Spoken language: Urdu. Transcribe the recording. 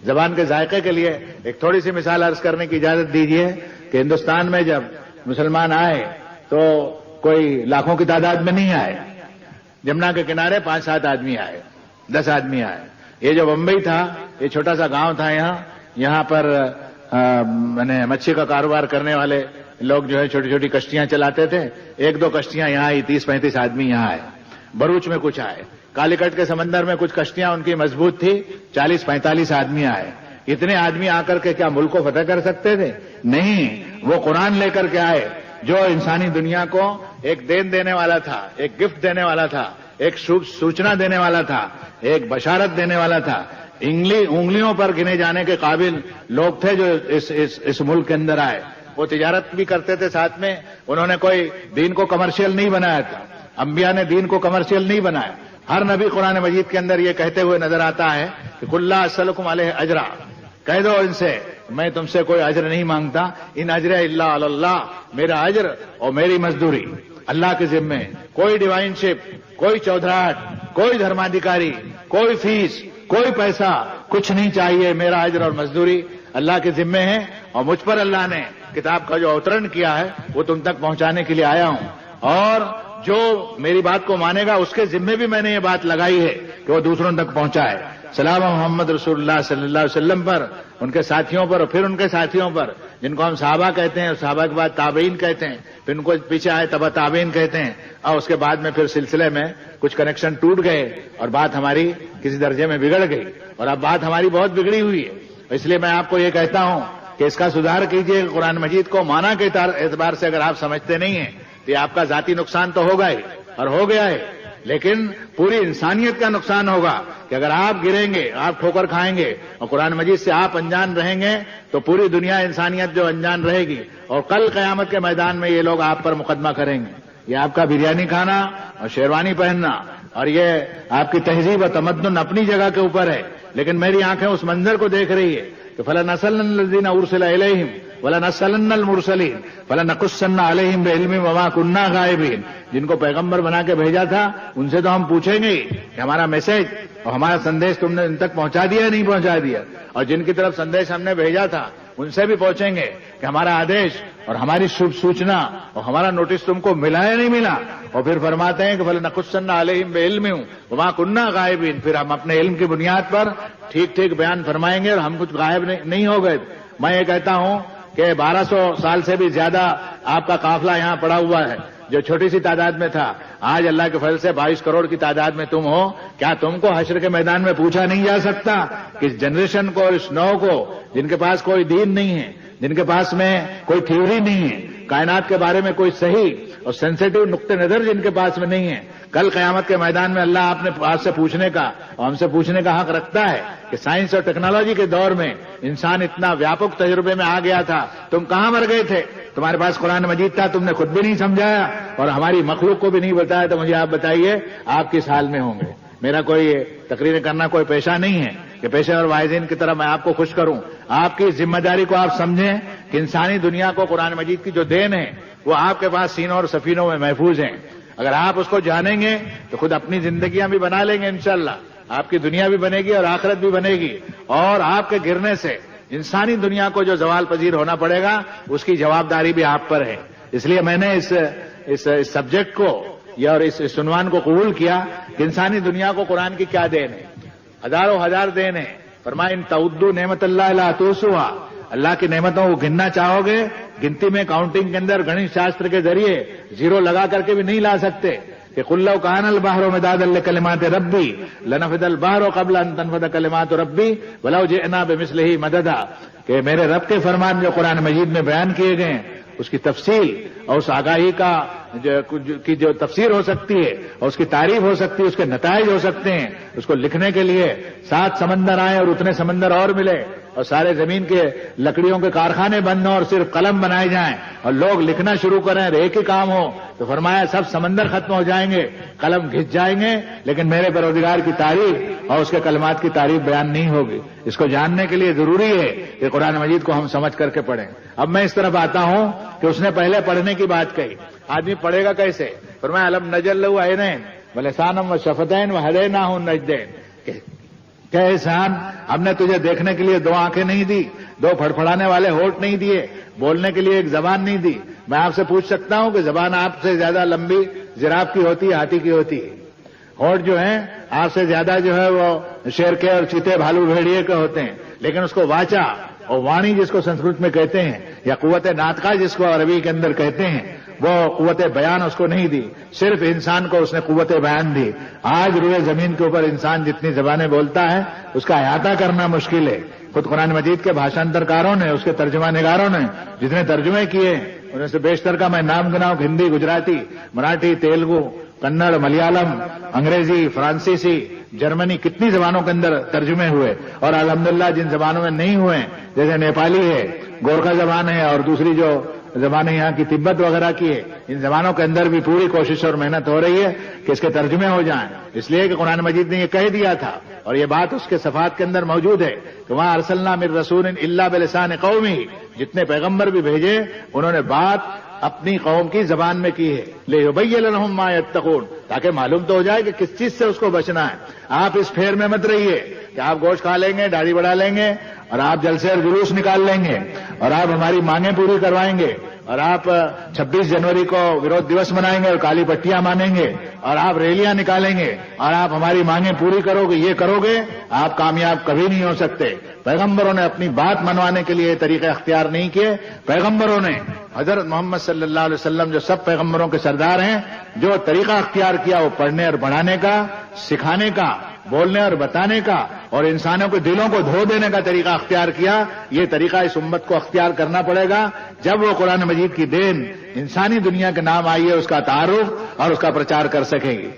زبان کے ذائقے کے لیے ایک تھوڑی سی مثال عرض کرنے کی اجازت دیجیے کہ ہندوستان میں جب مسلمان آئے تو کوئی لاکھوں کی تعداد میں نہیں آئے. جمنا کے کنارے 5-7 آدمی آئے, 10 آدمی آئے. یہ جو بمبئی تھا, یہ چھوٹا سا گاؤں تھا, یہاں پر مچھی کا کاروبار کرنے والے لوگ جو ہے چھوٹی چھوٹی کشتیاں چلاتے تھے. 1-2 کشتیاں یہاں آئی, 30-35 آدمی یہاں آئے. بروچ میں کچھ آئے, کالیکٹ کے سمندر میں کچھ کشتیاں ان کی مضبوط تھی, 40-45 آدمی آئے. اتنے آدمی آ کر کے کیا ملک کو فتح کر سکتے تھے؟ نہیں, وہ قرآن لے کر کے آئے جو انسانی دنیا کو ایک دین دینے والا تھا, ایک گفٹ دینے والا تھا, ایک سوچنا دینے والا تھا, ایک بشارت دینے والا تھا. انگلیوں پر گنے جانے کے قابل لوگ تھے جو اس ملک کے اندر آئے. وہ تجارت بھی کرتے تھے ساتھ میں. انہوں نے کوئی دین کو کمرشل نہیں بنایا تھا. انبیاء نے دین کو کمرشل نہیں بنایا. ہر نبی قرآن مجید کے اندر یہ کہتے ہوئے نظر آتا ہے کہ قل لا اسألکم علیہ اجرا, کہہ دو ان سے میں تم سے کوئی اجر نہیں مانگتا. ان اجر الا علی اللہ, میرا اجر اور میری مزدوری اللہ کے ذمے. کوئی ڈیوائن شپ, کوئی چودھراہٹ, کوئی دھرمادھیکاری, کوئی فیس, کوئی پیسہ, کچھ نہیں چاہیے. میرا اجر اور مزدوری اللہ کے ذمے ہے, اور مجھ پر اللہ نے کتاب کا جو اوترن کیا ہے وہ تم تک پہنچانے کے لیے آیا ہوں. اور جو میری بات کو مانے گا اس کے ذمے بھی میں نے یہ بات لگائی ہے کہ وہ دوسروں تک پہنچائے. سلام محمد رسول اللہ صلی اللہ علیہ وسلم پر, ان کے ساتھیوں پر, اور پھر ان کے ساتھیوں پر جن کو ہم صحابہ کہتے ہیں, اور صحابہ کے بعد تابعین کہتے ہیں, پھر ان کو پیچھے آئے تبع تابعین کہتے ہیں. اور اس کے بعد میں پھر سلسلے میں کچھ کنیکشن ٹوٹ گئے اور بات ہماری کسی درجے میں بگڑ گئی, اور اب بات ہماری بہت بگڑی ہوئی ہے. اس لیے میں آپ کو یہ کہتا ہوں کہ اس کا سدھار کیجیے. قرآن مجید کو معنی کے اعتبار سے اگر آپ سمجھتے نہیں ہیں تو یہ آپ کا ذاتی نقصان تو ہوگا ہی, اور ہو گیا ہے, لیکن پوری انسانیت کا نقصان ہوگا کہ اگر آپ گریں گے, آپ ٹھوکر کھائیں گے, اور قرآن مجید سے آپ انجان رہیں گے تو پوری دنیا انسانیت جو انجان رہے گی. اور کل قیامت کے میدان میں یہ لوگ آپ پر مقدمہ کریں گے. یہ آپ کا بریانی کھانا اور شیروانی پہننا اور یہ آپ کی تہذیب اور تمدن اپنی جگہ کے اوپر ہے, لیکن میری آنکھیں اس منظر کو دیکھ رہی ہے کہ فَلَنَسْأَلَنَّ الَّذِينَ أُرْسِلَ إِلَيْهِمْ وَلَنَسْأَلَنَّ الْمُرْسَلِينَ فَلَنَقُصَّنَّ عَلَيْهِمْ بِعِلْمٍ وَمَا كُنَّا غَائِبِينَ. جن کو پیغمبر بنا کے بھیجا تھا ان سے تو ہم پوچھیں گے کہ ہمارا میسج اور ہمارا سندیش تم نے ان تک پہنچا دیا یا نہیں پہنچا دیا, اور جن کی طرف سندیش ہم نے بھیجا تھا ان سے بھی پوچھیں گے کہ ہمارا آدیش اور ہماری سوچنا اور ہمارا نوٹس تم کو ملا یا نہیں ملا. اور پھر فرماتے ہیں کہ فَلَنَقُصَّنَّ عَلَيْهِمْ بِعِلْمٍ وَمَا كُنَّا غَائِبِينَ. پھر ہم اپنے علم کی بنیاد پر ٹھیک ٹھیک بیان فرمائیں گے, اور ہم کچھ غائب نہیں ہو گئے. میں یہ کہتا ہوں کہ 1200 سال سے بھی زیادہ آپ کا قافلہ یہاں پڑا ہوا ہے, جو چھوٹی سی تعداد میں تھا, آج اللہ کے فضل سے 22 کروڑ کی تعداد میں تم ہو. کیا تم کو حشر کے میدان میں پوچھا نہیں جا سکتا کہ اس جنریشن کو, اس نو کو, جن کے پاس کوئی دین نہیں ہے, جن کے پاس میں کوئی تھیوری نہیں ہے, کائنات کے بارے میں کوئی صحیح اور سینسیٹیو نقطہ نظر جن کے پاس میں نہیں ہے, کل قیامت کے میدان میں اللہ آپ سے پوچھنے کا اور ہم سے پوچھنے کا حق رکھتا ہے کہ سائنس اور ٹیکنالوجی کے دور میں انسان اتنا ویاپک تجربے میں آ گیا تھا, تم کہاں مر گئے تھے؟ تمہارے پاس قرآن مجید تھا, تم نے خود بھی نہیں سمجھایا اور ہماری مخلوق کو بھی نہیں بتایا. تو مجھے آپ بتائیے آپ کس حال میں ہوں گے؟ میرا کوئی تقریر کرنا کوئی پیشہ نہیں ہے کہ پیشہ اور واعظین کی طرح میں آپ کو خوش کروں. آپ کی ذمہ داری کو آپ سمجھیں کہ انسانی دنیا کو قرآن مجید کی جو دین ہے وہ آپ کے پاس سینوں اور سفینوں میں محفوظ ہیں. اگر آپ اس کو جانیں گے تو خود اپنی زندگیاں بھی بنا لیں گے انشاءاللہ. آپ کی دنیا بھی بنے گی اور آخرت بھی بنے گی, اور آپ کے گرنے سے انسانی دنیا کو جو زوال پذیر ہونا پڑے گا اس کی جوابداری بھی آپ پر ہے. اس لیے میں نے اس سبجیکٹ کو یا اور اس عنوان کو قبول کیا کہ انسانی دنیا کو قرآن کی کیا دین ہے. ہزاروں ہزار دین ہے. فرمایا ان تعدوا نعمت اللہ لا تحصوها, اللہ کی نعمتوں کو گننا چاہو گے گنتی میں کاؤنٹنگ کے اندر گنت شاستر کے ذریعے زیرو لگا کر کے بھی نہیں لا سکتے. کہ قل لو کان البحر مدادا لکلمات ربی لنفد البحر قبل ان تنفد کلمات ربی ولو جئنا بمثلہ مددا. کہ میرے رب کے فرمان جو قرآن مجید میں بیان کیے گئے ہیں اس کی تفصیل اور اس آگاہی کی جو تفسیر ہو سکتی ہے اور اس کی تعریف ہو سکتی ہے, اس کے نتائج ہو سکتے ہیں, اس کو لکھنے کے لیے 7 سمندر آئے اور اتنے سمندر اور ملے اور سارے زمین کے لکڑیوں کے کارخانے بند ہوں اور صرف قلم بنائے جائیں اور لوگ لکھنا شروع کریں اور ایک ہی کام ہو, تو فرمایا سب سمندر ختم ہو جائیں گے, قلم گھس جائیں گے, لیکن میرے پروردگار کی تعریف اور اس کے کلمات کی تعریف بیان نہیں ہوگی. اس کو جاننے کے لیے ضروری ہے کہ قرآن مجید کو ہم سمجھ کر کے پڑھیں. اب میں اس طرف آتا ہوں کہ اس نے پہلے پڑھنے کی بات کہی. آدمی پڑھے گا کیسے؟ فرمایا الم نجعل لہ عینین ولسانا وشفتین وہدیناہ النجدین. کہ احسان ہم نے تجھے دیکھنے کے لیے 2 آنکھیں نہیں دی، 2 پھڑپھڑانے والے ہونٹ نہیں دیے، بولنے کے لیے ایک زبان نہیں دی۔ میں آپ سے پوچھ سکتا ہوں کہ زبان آپ سے زیادہ لمبی جراف کی ہوتی ہے، ہاتھی کی ہوتی ہے؟ ہونٹ جو ہیں آپ سے زیادہ جو ہے وہ شیر کے اور چیتے بھالو بھیڑیے کے ہوتے ہیں، لیکن اس کو واچا اور وانی جس کو سنسکرت میں کہتے ہیں، یا قوت ناطقہ جس کو عربی کے اندر کہتے ہیں، وہ قوت بیان اس کو نہیں دی، صرف انسان کو اس نے قوت بیان دی۔ آج روئے زمین کے اوپر انسان جتنی زبانیں بولتا ہے اس کا احاطہ کرنا مشکل ہے۔ خود قرآن مجید کے بھاشانترکاروں نے، اس کے ترجمہ نگاروں نے جتنے ترجمے کیے ان سے بیشتر کا میں نام گناؤں، ہندی، گجراتی، مراٹھی، تیلگو، کنڑ، ملیالم، انگریزی، فرانسیسی، جرمنی، کتنی زبانوں کے اندر ترجمے ہوئے، اور الحمدللہ جن زبانوں میں نہیں ہوئے جیسے نیپالی ہے، گورکھا زبان ہے، اور دوسری جو زبانیں یہاں کی تبت وغیرہ کی ہے، ان زبانوں کے اندر بھی پوری کوشش اور محنت ہو رہی ہے کہ اس کے ترجمے ہو جائیں، اس لیے کہ قرآن مجید نے یہ کہہ دیا تھا، اور یہ بات اس کے صفحات کے اندر موجود ہے کہ وہاں ارسلنا من رسول الا بلسان قومی، جتنے پیغمبر بھی بھیجے انہوں نے بات اپنی قوم کی زبان میں کی ہے، لیبین لہم ما یتقون، تاکہ معلوم تو ہو جائے کہ کس چیز سے اس کو بچنا ہے۔ آپ اس پھیر میں مت رہیے کہ آپ گوشت کھا لیں گے، داڑھی بڑھا لیں گے، اور آپ جلسے اور جلوس نکال لیں گے، اور آپ ہماری مانگیں پوری کروائیں گے، اور آپ 26 جنوری کو ورودھ دیوس منائیں گے اور کالی پٹیاں مانیں گے، اور آپ ریلیاں نکالیں گے، اور آپ ہماری مانگیں پوری کرو گے، یہ کرو گے، آپ کامیاب کبھی نہیں ہو سکتے۔ پیغمبروں نے اپنی بات منوانے کے لیے طریقے اختیار نہیں کیے، پیغمبروں نے، حضرت محمد صلی اللہ علیہ وسلم جو سب پیغمبروں کے سردار ہیں، جو طریقہ اختیار کیا وہ پڑھنے اور پڑھانے کا، سکھانے کا، بولنے اور بتانے کا، اور انسانوں کے دلوں کو دھو دینے کا طریقہ اختیار کیا۔ یہ طریقہ اس امت کو اختیار کرنا پڑے گا جب وہ قرآن مجید کی دین انسانی دنیا کے نام آئی ہے اس کا تعارف اور اس کا پرچار کر سکیں گی۔